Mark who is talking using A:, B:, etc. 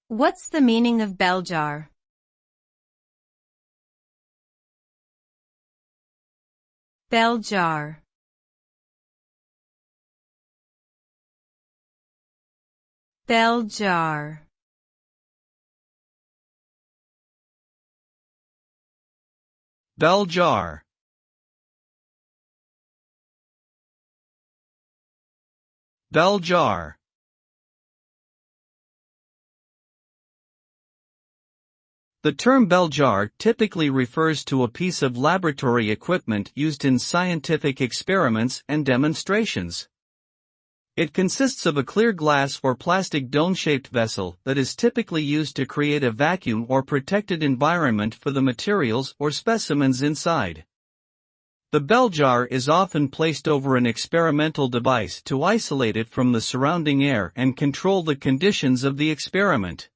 A: What's the meaning of bell jar? Bell jar. Bell jar.
B: Bell jar. Bell jar. The term bell jar typically refers to a piece of laboratory equipment used in scientific experiments and demonstrations. It consists of a clear glass or plastic dome-shaped vessel that is typically used to create a vacuum or protected environment for the materials or specimens inside. The bell jar is often placed over an experimental device to isolate it from the surrounding air and control the conditions of the experiment.